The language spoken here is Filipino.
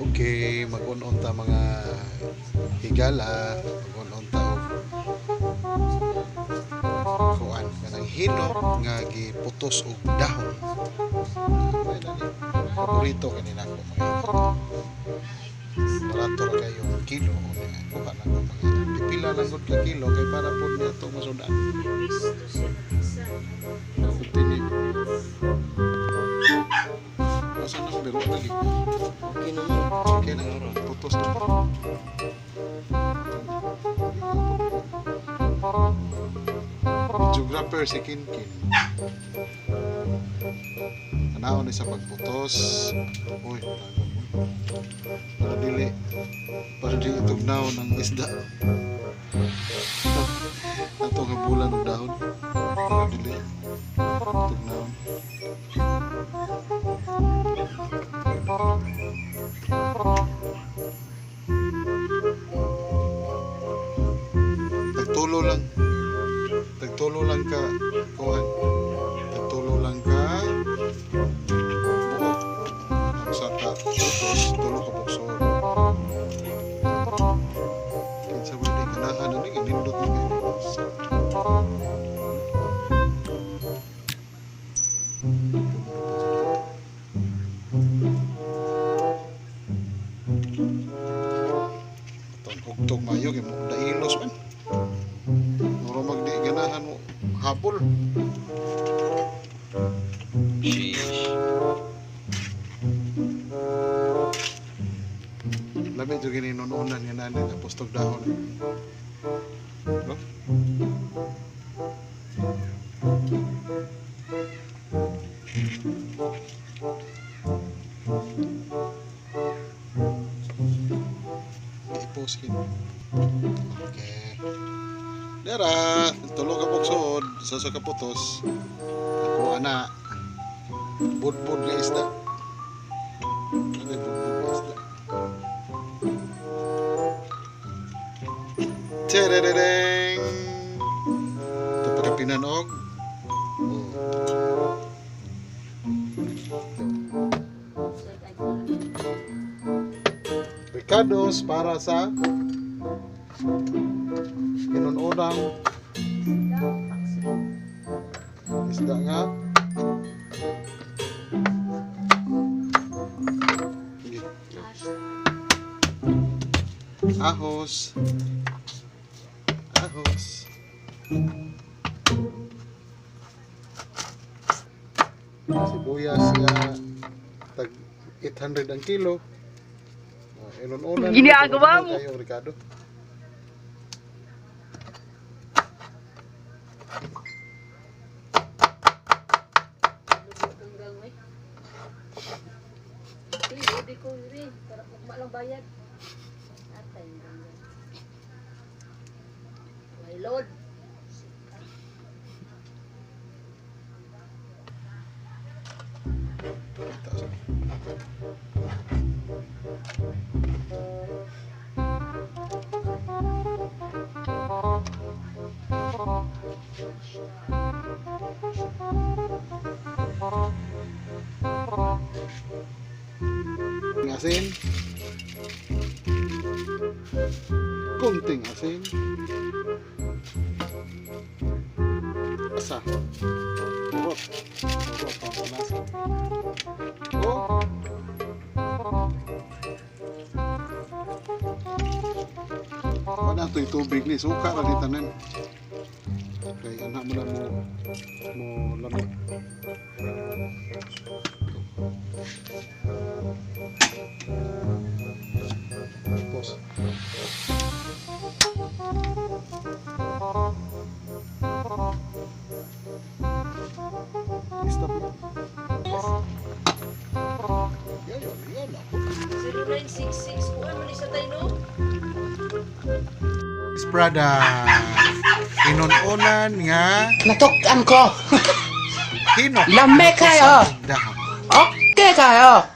Okay, mag-on-on ta mga higala, mag-on-on ta og kuan kanang hino nga giputos og dahon. Paborito kanina ko mga barato ra kayo kilo kuha lang ko mga pipila lang gud ka kilo kay para pud niya to masudan. Putini. Asa nang biro lagi? Okay na mo. Okay na ron. Putos na. Geographer si Kinkin. Anaon ni sa pagputos. Uy, para dili tugnaw ng isda. Ato nga bulan og dahon. Para dili tugnaw. Tagtulo lang ka kuan. Tagtulo lang ka buok. Ang sata putos tulo ka bukso. Kinsa ba di ganahan ani ginindot mo kay. Tugtog mayo kay mo dailos man. Moro magdi ganahan mo hapol. Labi jud gini nununan nga nani tapos tog dahon. No? Ipuskin. Okay. Dara, tulo ka buksod, sa kaputos. Ako ana. Budbud nga isda. Ano budbud nga isda? Tadadadang. Ito pagkapinanog. Ricardos para sa inununang isda nga ahos sibuyas nga tag 800 ang kilo. Inununang ginagawa mo kayo Ricardo. Hindi ko rin, para magmalang bayad. Atay, my lord. Asin, kunting asin, asa, urot ang lasa. Oh, wala ito'y tubig ni suka na ditanan. Okay, anak mo lang mo lamot. Tapos stop mo. Yan ako. 0966 kung ano ni sa tayo, no? Esprada inununan nga natukan ko hino lame kayo dahon. okay kayo